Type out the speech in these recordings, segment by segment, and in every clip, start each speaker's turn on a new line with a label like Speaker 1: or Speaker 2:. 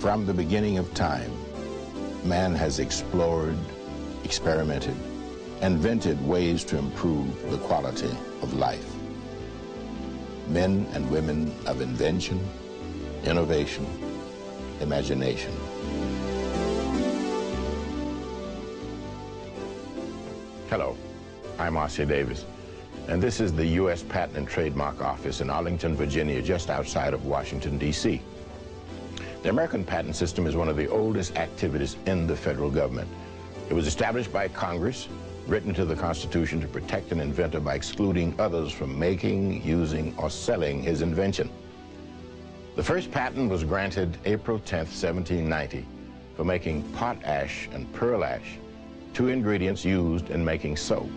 Speaker 1: From the beginning of time, man has explored, experimented, invented ways to improve the quality of life. Men and women of invention, innovation, imagination. Hello, I'm R.C. Davis, and this is the U.S. Patent and Trademark Office in Arlington, Virginia, just outside of Washington, D.C. The American patent system is one of the oldest activities in the federal government. It was established by Congress, written to the Constitution to protect an inventor by excluding others from making, using, or selling his invention. The first patent was granted April 10th, 1790, for making potash and pearl ash, two ingredients used in making soap.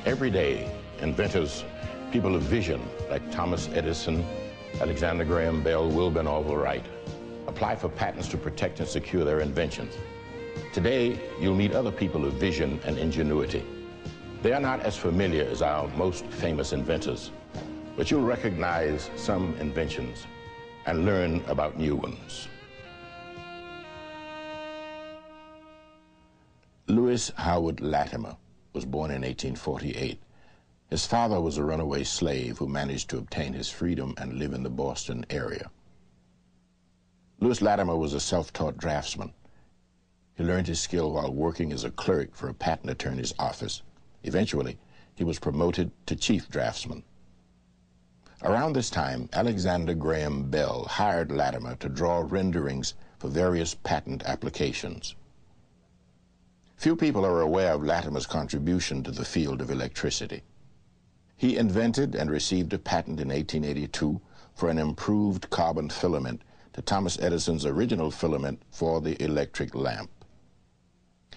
Speaker 1: Every day, inventors, people of vision like Thomas Edison, Alexander Graham Bell, Wilbur Orville Wright, apply for patents to protect and secure their inventions. Today, you'll meet other people of vision and ingenuity. They are not as familiar as our most famous inventors, but you'll recognize some inventions and learn about new ones. Lewis Howard Latimer was born in 1848. His father was a runaway slave who managed to obtain his freedom and live in the Boston area. Lewis Latimer was a self-taught draftsman. He learned his skill while working as a clerk for a patent attorney's office. Eventually, he was promoted to chief draftsman. Around this time, Alexander Graham Bell hired Latimer to draw renderings for various patent applications. Few people are aware of Latimer's contribution to the field of electricity. He invented and received a patent in 1882 for an improved carbon filament to Thomas Edison's original filament for the electric lamp.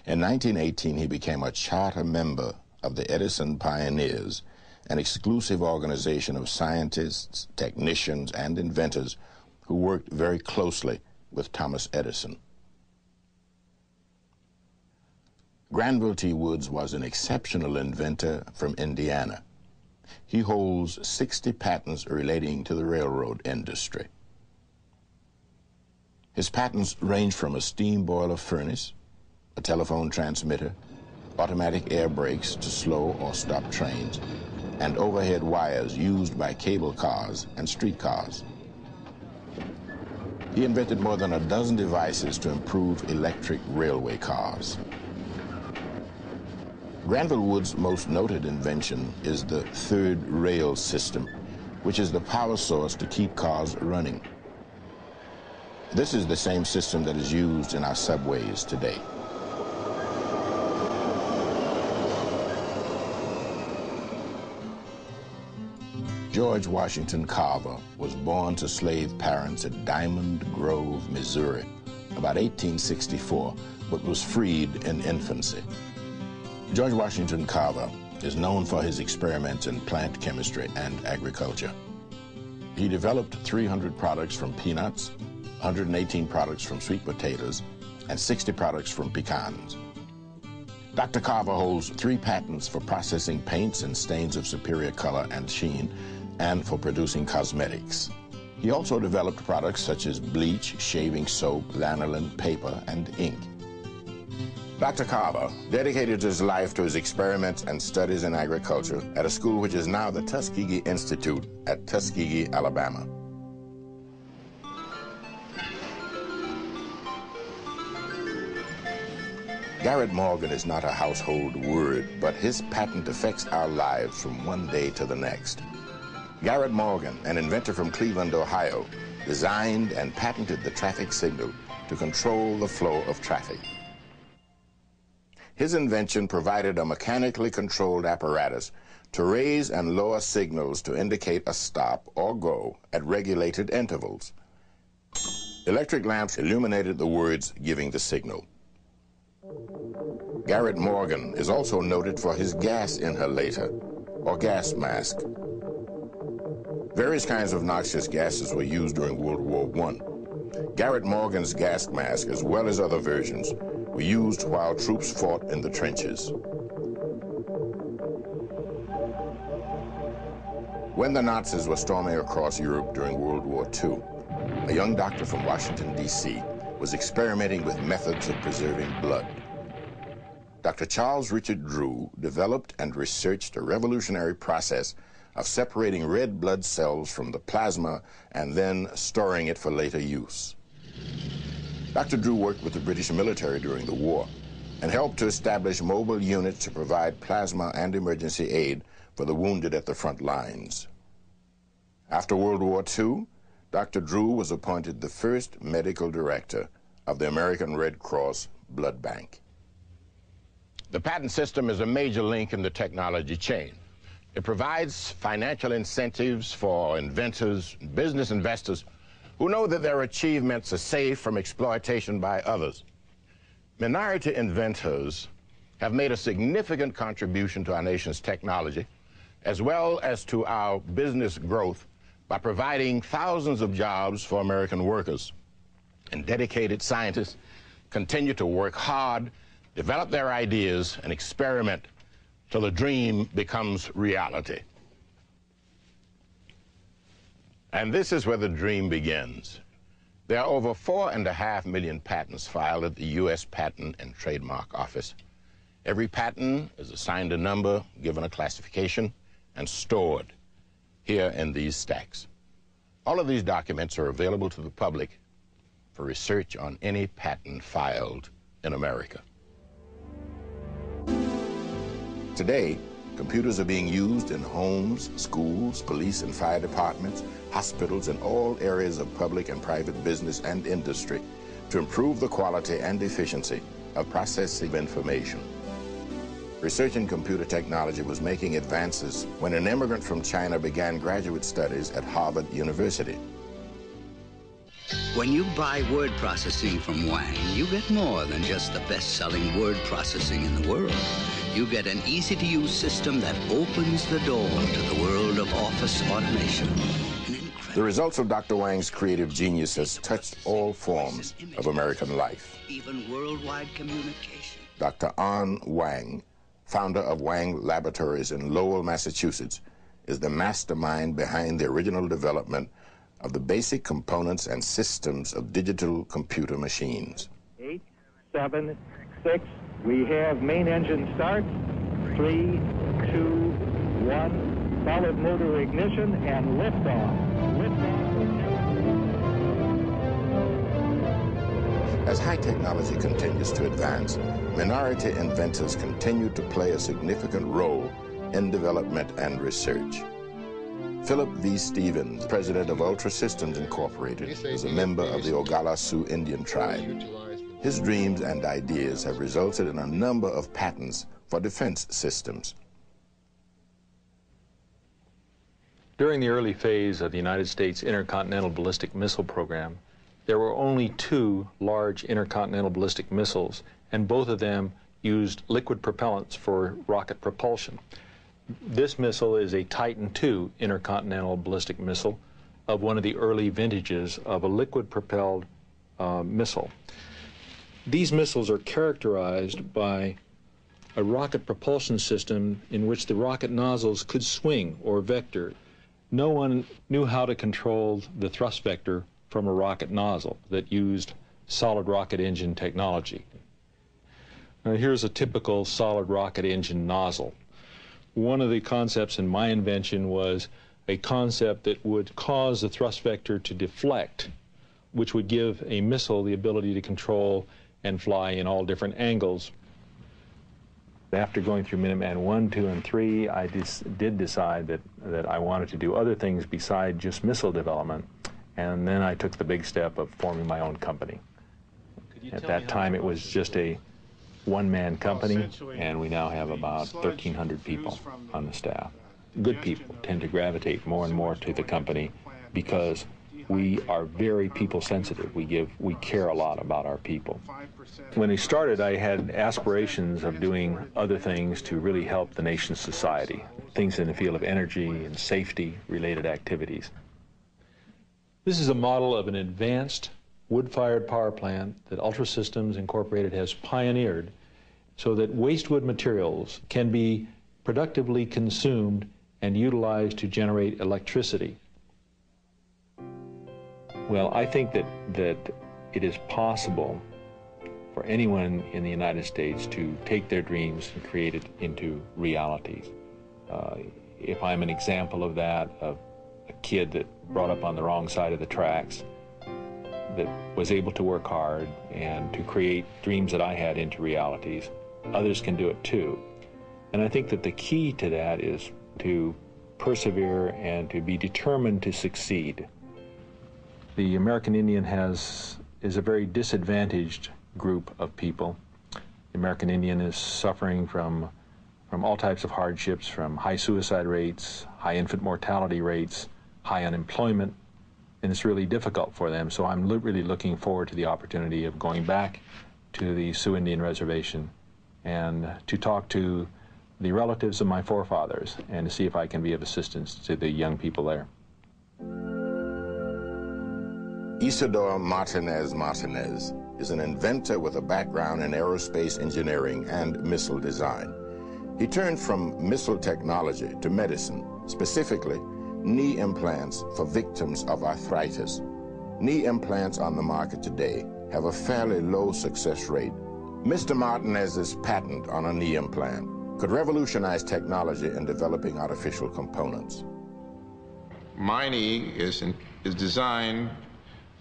Speaker 1: In 1918, he became a charter member of the Edison Pioneers, an exclusive organization of scientists, technicians, and inventors who worked very closely with Thomas Edison. Granville T. Woods was an exceptional inventor from Indiana. He holds 60 patents relating to the railroad industry. His patents range from a steam boiler furnace, a telephone transmitter, automatic air brakes to slow or stop trains, and overhead wires used by cable cars and streetcars. He invented more than a dozen devices to improve electric railway cars. Granville Woods' most noted invention is the third rail system, which is the power source to keep cars running. This is the same system that is used in our subways today. George Washington Carver was born to slave parents at Diamond Grove, Missouri, about 1864, but was freed in infancy. George Washington Carver is known for his experiments in plant chemistry and agriculture. He developed 300 products from peanuts, 118 products from sweet potatoes, and 60 products from pecans. Dr. Carver holds 3 patents for processing paints and stains of superior color and sheen, and for producing cosmetics. He also developed products such as bleach, shaving soap, lanolin, paper, and ink. Dr. Carver dedicated his life to his experiments and studies in agriculture at a school which is now the Tuskegee Institute at Tuskegee, Alabama. Garrett Morgan is not a household word, but his patent affects our lives from one day to the next. Garrett Morgan, an inventor from Cleveland, Ohio, designed and patented the traffic signal to control the flow of traffic. His invention provided a mechanically controlled apparatus to raise and lower signals to indicate a stop or go at regulated intervals. Electric lamps illuminated the words giving the signal. Garrett Morgan is also noted for his gas inhalator, or gas mask. Various kinds of noxious gases were used during World War I. Garrett Morgan's gas mask, as well as other versions, were used while troops fought in the trenches. When the Nazis were storming across Europe during World War II, a young doctor from Washington, D.C., was experimenting with methods of preserving blood. Dr. Charles Richard Drew developed and researched a revolutionary process of separating red blood cells from the plasma and then storing it for later use. Dr. Drew worked with the British military during the war and helped to establish mobile units to provide plasma and emergency aid for the wounded at the front lines. After World War II, Dr. Drew was appointed the first medical director of the American Red Cross Blood Bank. The patent system is a major link in the technology chain. It provides financial incentives for inventors, business investors who know that their achievements are safe from exploitation by others. Minority inventors have made a significant contribution to our nation's technology, as well as to our business growth, by providing thousands of jobs for American workers. And dedicated scientists continue to work hard, develop their ideas, and experiment till the dream becomes reality. And this is where the dream begins. There are over 4.5 million patents filed at the U.S. Patent and Trademark Office. Every patent is assigned a number, given a classification, and stored here in these stacks. All of these documents are available to the public for research on any patent filed in America. Today, computers are being used in homes, schools, police and fire departments, hospitals, and all areas of public and private business and industry to improve the quality and efficiency of processing information. Research in computer technology was making advances when an immigrant from China began graduate studies at Harvard University.
Speaker 2: When you buy word processing from Wang, you get more than just the best-selling word processing in the world. You get an easy-to-use system that opens the door to the world of office automation.
Speaker 1: The results of Dr. Wang's creative genius has touched all forms of American life.
Speaker 2: Even worldwide communication.
Speaker 1: Dr. An Wang, founder of Wang Laboratories in Lowell, Massachusetts, is the mastermind behind the original development of the basic components and systems of digital computer machines.
Speaker 3: 8, 7, 6, we have main engine start. 3, 2, 1, solid motor ignition and liftoff.
Speaker 1: As high technology continues to advance, minority inventors continue to play a significant role in development and research. Philip V. Stevens, president of Ultra Systems Incorporated, is a member of the Oglala Sioux Indian tribe. His dreams and ideas have resulted in a number of patents for defense systems.
Speaker 4: During the early phase of the United States intercontinental ballistic missile program, there were only 2 large intercontinental ballistic missiles, and both of them used liquid propellants for rocket propulsion. This missile is a Titan II intercontinental ballistic missile of one of the early vintages of a liquid-propelled missile. These missiles are characterized by a rocket propulsion system in which the rocket nozzles could swing or vector. No one knew how to control the thrust vector from a rocket nozzle that used solid rocket engine technology. Now, here's a typical solid rocket engine nozzle. One of the concepts in my invention was a concept that would cause the thrust vector to deflect, which would give a missile the ability to control and fly in all different angles. After going through Minuteman 1, 2, and 3, I did decide that I wanted to do other things beside just missile development, and then I took the big step of forming my own company. At that time, it was just a one-man company, and we now have about 1,300 people on the staff. good people tend to gravitate more and more to the company because we are very people sensitive. We care a lot about our people. When I started, I had aspirations of doing other things to really help the nation's society, things in the field of energy and safety related activities. This is a model of an advanced wood-fired power plant that Ultra Systems Incorporated has pioneered so that waste wood materials can be productively consumed and utilized to generate electricity. Well, I think that it is possible for anyone in the United States to take their dreams and create it into reality. If I'm an example of that, of a kid that brought up on the wrong side of the tracks, that was able to work hard and to create dreams that I had into realities, others can do it too. And I think that the key to that is to persevere and to be determined to succeed. The American Indian is a very disadvantaged group of people. The American Indian is suffering from all types of hardships, from high suicide rates, high infant mortality rates, high unemployment, and it's really difficult for them. So I'm really looking forward to the opportunity of going back to the Sioux Indian Reservation and to talk to the relatives of my forefathers and to see if I can be of assistance to the young people there.
Speaker 1: Isidore Martinez is an inventor with a background in aerospace engineering and missile design. He turned from missile technology to medicine, specifically knee implants for victims of arthritis. Knee implants on the market today have a fairly low success rate. Mr. Martinez's patent on a knee implant could revolutionize technology in developing artificial components.
Speaker 5: My knee is designed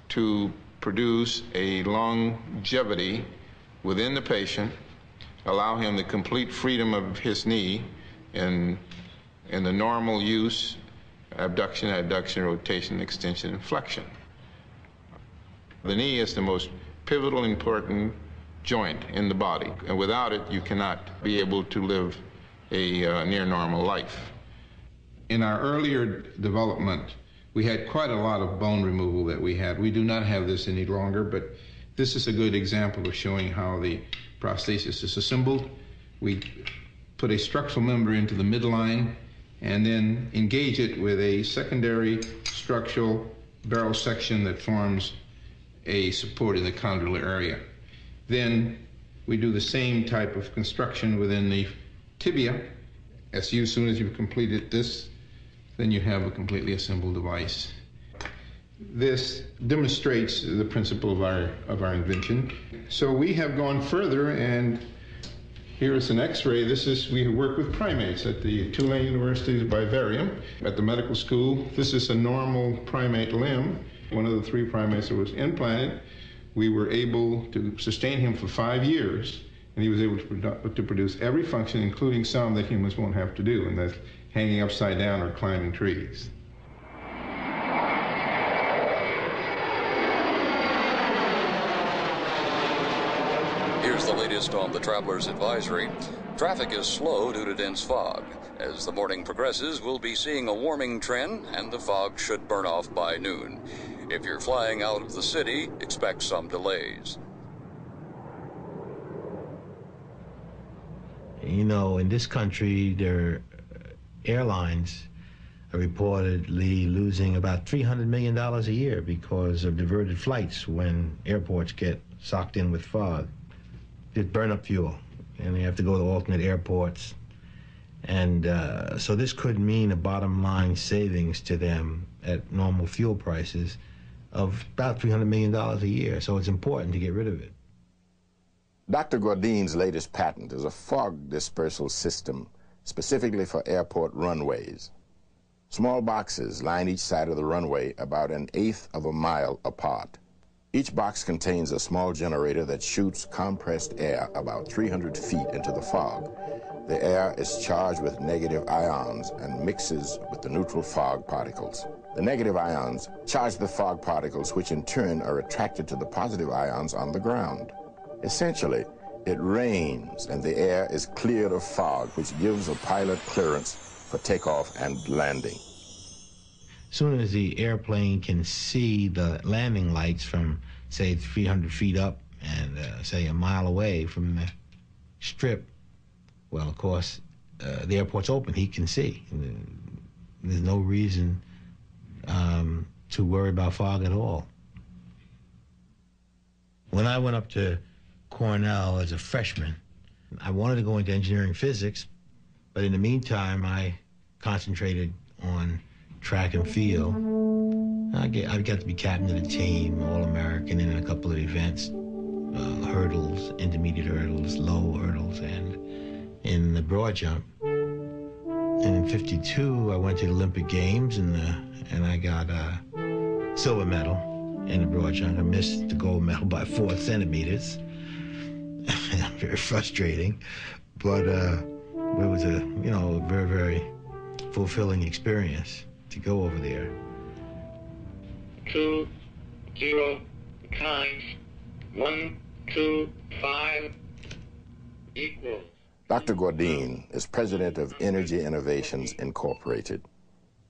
Speaker 5: to produce a longevity within the patient, allow him the complete freedom of his knee in the normal use, abduction, adduction, rotation, extension, and flexion. The knee is the most pivotal, important joint in the body, and without it, you cannot be able to live a near normal life. In our earlier development, we had quite a lot of bone removal that we had. We do not have this any longer, but this is a good example of showing how the prosthesis is assembled. We put a structural member into the midline and then engage it with a secondary structural barrel section that forms a support in the condylar area. Then we do the same type of construction within the tibia. As soon as you've completed this, then you have a completely assembled device. This demonstrates the principle of our invention. So we have gone further, and here is an X-ray. We work with primates at the Tulane University's vivarium at the medical school. This is a normal primate limb. One of the 3 primates that was implanted, we were able to sustain him for 5 years, and he was able to produce every function, including some that humans won't have to do, and that's hanging upside down or climbing trees.
Speaker 6: Here's the latest on the Traveler's Advisory. Traffic is slow due to dense fog. As the morning progresses, we'll be seeing a warming trend, and the fog should burn off by noon. If you're flying out of the city, expect some delays.
Speaker 7: You know, in this country, their airlines are reportedly losing about $300 million a year because of diverted flights when airports get socked in with fog. It burn up fuel, and they have to go to alternate airports. And so this could mean a bottom line savings to them at normal fuel prices of about $300 million a year. So it's important to get rid of it.
Speaker 1: Dr. Gordin's latest patent is a fog dispersal system specifically for airport runways. Small boxes line each side of the runway about 1/8 of a mile apart. Each box contains a small generator that shoots compressed air about 300 feet into the fog. The air is charged with negative ions and mixes with the neutral fog particles. The negative ions charge the fog particles, which in turn are attracted to the positive ions on the ground. Essentially, it rains and the air is cleared of fog, which gives a pilot clearance for takeoff and landing.
Speaker 7: As soon as the airplane can see the landing lights from, say, 300 feet up and, say, a mile away from the strip, well, of course, the airport's open. He can see. There's no reason to worry about fog at all. When I went up to Cornell as a freshman, I wanted to go into engineering physics, but in the meantime, I concentrated on track and field. I got to be captain of the team, All-American in a couple of events, hurdles, intermediate hurdles, low hurdles, and in the broad jump. And in '52, I went to the Olympic Games, and I got a silver medal in the broad jump. I missed the gold medal by 4 centimeters. Very frustrating, but it was a very, very fulfilling experience to go over there.
Speaker 8: 2, 0 times 1, 2, 5 equals.
Speaker 1: Dr. Gordine is president of Energy Innovations Incorporated.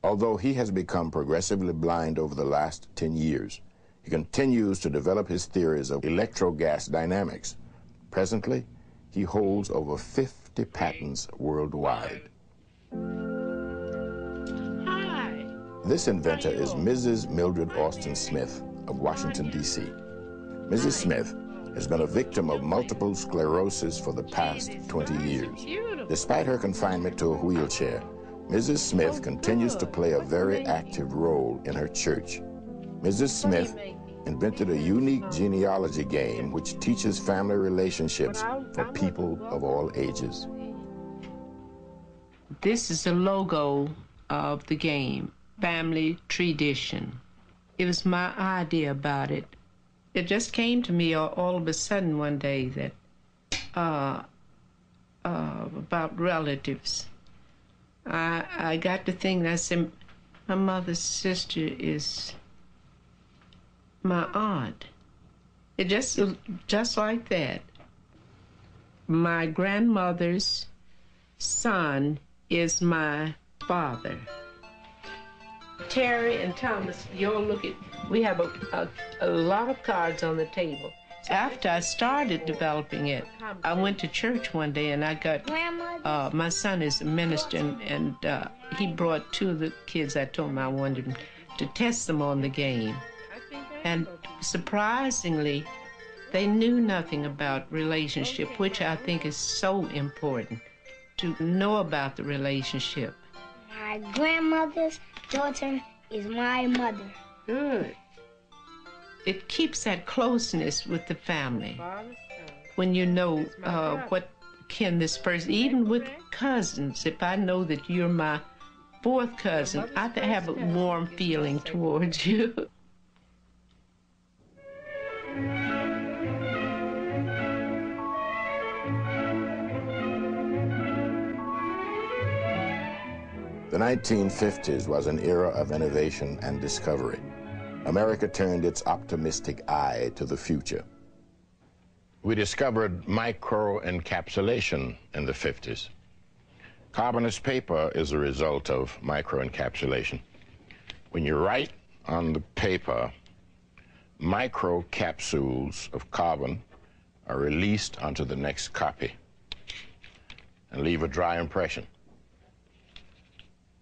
Speaker 1: Although he has become progressively blind over the last 10 years, he continues to develop his theories of electro-gas dynamics. Presently, he holds over 50 patents worldwide.
Speaker 9: Hi.
Speaker 1: This inventor is Mrs. Mildred Austin Smith of Washington, D.C. Mrs. Smith has been a victim of multiple sclerosis for the past 20 years. Despite her confinement to a wheelchair, Mrs. Smith continues to play a very active role in her church. Mrs. Smith invented a unique genealogy game which teaches family relationships for people of all ages.
Speaker 9: This is the logo of the game, Family Tradition. It was my idea about it. It just came to me all of a sudden one day that about relatives. I got to thinking, I said, my mother's sister is my aunt. It just like that. My grandmother's son is my father. Terry and Thomas, y'all look at, we have a lot of cards on the table. After I started developing it, I went to church one day and I got, my son is a minister, and he brought 2 of the kids. I told him I wanted him to test them on the game. And surprisingly, they knew nothing about relationship, which I think is so important, to know about the relationship.
Speaker 10: My grandmother's daughter is my mother.
Speaker 9: Good. It keeps that closeness with the family. When you know what can this person, even with cousins, if I know that you're my 4th cousin, I have a warm feeling towards you.
Speaker 1: The 1950s was an era of innovation and discovery. America turned its optimistic eye to the future. We discovered microencapsulation in the 50s. Carbonous paper is a result of microencapsulation. When you write on the paper, microcapsules of carbon are released onto the next copy and leave a dry impression.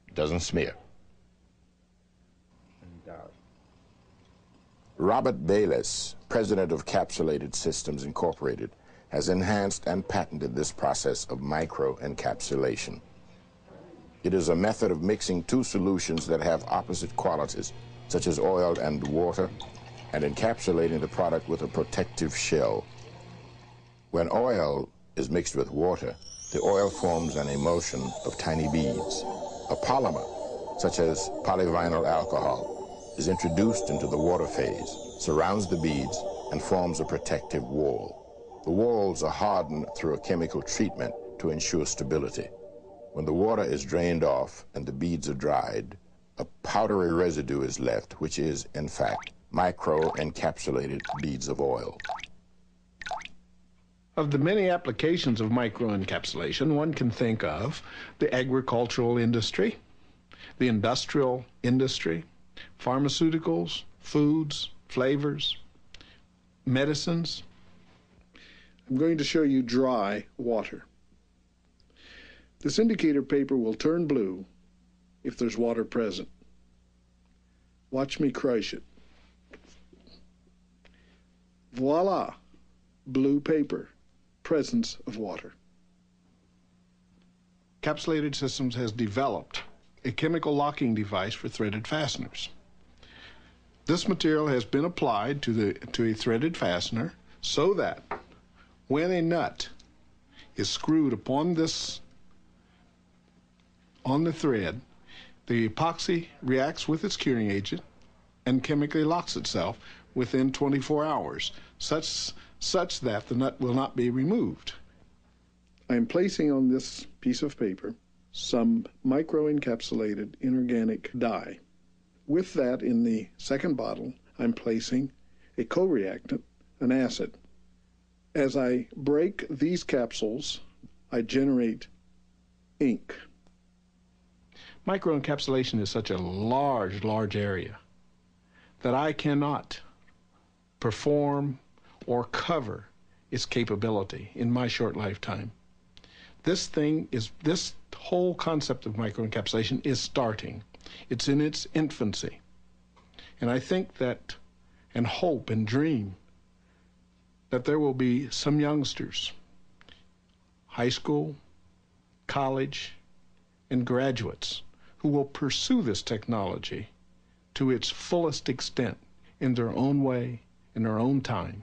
Speaker 1: It doesn't smear. Robert Bayless, president of Capsulated Systems Incorporated, has enhanced and patented this process of microencapsulation. It is a method of mixing 2 solutions that have opposite qualities, such as oil and water, and encapsulating the product with a protective shell. When oil is mixed with water, the oil forms an emulsion of tiny beads. A polymer, such as polyvinyl alcohol, is introduced into the water phase, surrounds the beads, and forms a protective wall. The walls are hardened through a chemical treatment to ensure stability. When the water is drained off and the beads are dried, a powdery residue is left, which is, in fact, micro-encapsulated beads of oil.
Speaker 11: Of the many applications of microencapsulation, one can think of the agricultural industry, the industrial industry, pharmaceuticals, foods, flavors, medicines.
Speaker 12: I'm going to show you dry water. This indicator paper will turn blue if there's water present. Watch me crush it. Voila, blue paper, presence of water.
Speaker 11: Capsulated Systems has developed a chemical locking device for threaded fasteners. This material has been applied to a threaded fastener so that when a nut is screwed upon the thread, the epoxy reacts with its curing agent and chemically locks itself within 24 hours, such that the nut will not be removed.
Speaker 12: I'm placing on this piece of paper some microencapsulated inorganic dye. With that, in the second bottle, I'm placing a co-reactant, an acid. As I break these capsules, I generate ink.
Speaker 11: Microencapsulation is such a large area that I cannot perform or cover its capability in my short lifetime. This whole concept of microencapsulation is starting. It's in its infancy. And I think that, and hope and dream, that there will be some youngsters, high school, college, and graduates, who will pursue this technology to its fullest extent in their own way, in their own time.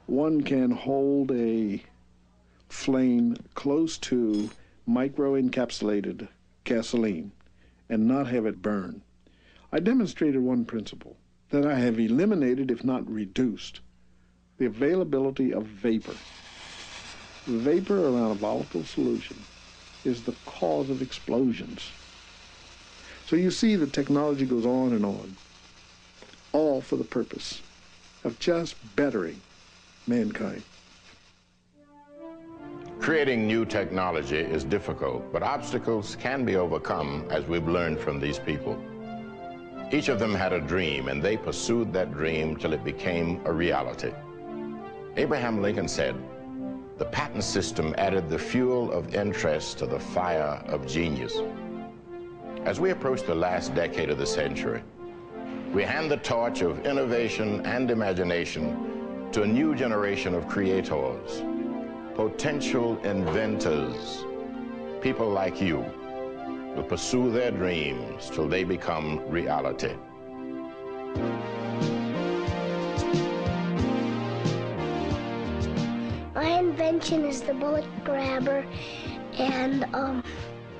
Speaker 12: One can hold a flame close to microencapsulated gasoline and not have it burn. I demonstrated one principle, that I have eliminated, if not reduced, the availability of vapor. Vapor around a volatile solution is the cause of explosions. So you see the technology goes on and on, all for the purpose of just bettering mankind.
Speaker 1: Creating new technology is difficult, but obstacles can be overcome, as we've learned from these people. Each of them had a dream, and they pursued that dream till it became a reality. Abraham Lincoln said, "The patent system added the fuel of interest to the fire of genius." As we approach the last decade of the century, we hand the torch of innovation and imagination to a new generation of creators, potential inventors. People like you will pursue their dreams till they become reality.
Speaker 10: My invention is the bullet grabber, and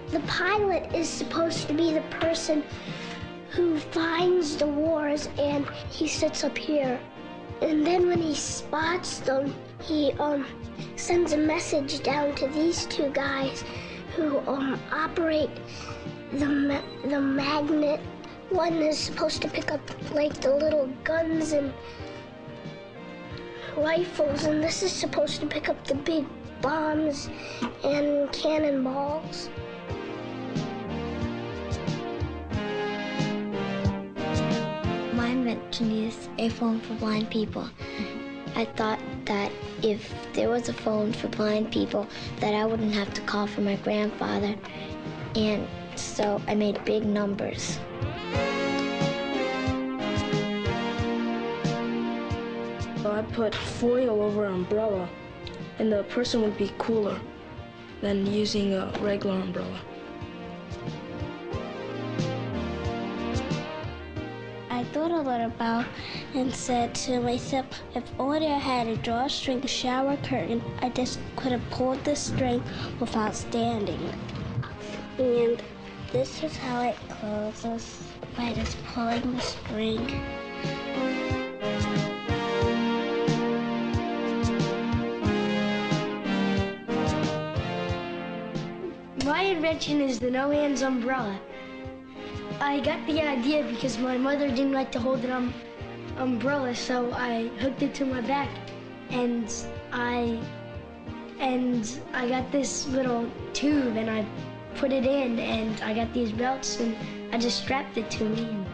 Speaker 10: the pilot is supposed to be the person who finds the wars, and he sits up here. And then when he spots them, he sends a message down to these two guys who operate the magnet. One is supposed to pick up like the little guns and rifles, and this is supposed to pick up the big bombs and cannonballs. My invention is a phone for blind people. I thought that if there was a phone for blind people, that I wouldn't have to call for my grandfather, and so I made big numbers.
Speaker 13: I put foil over an umbrella, and the person would be cooler than using a regular umbrella.
Speaker 10: I thought a lot about and said to myself, if only I had a drawstring shower curtain, I just could have pulled the string without standing. And this is how it closes, by just pulling the string. My invention is the no-hands umbrella. I got the idea because my mother didn't like to hold an umbrella, so I hooked it to my back and I got this little tube and I put it in, and I got these belts and I just strapped it to me, and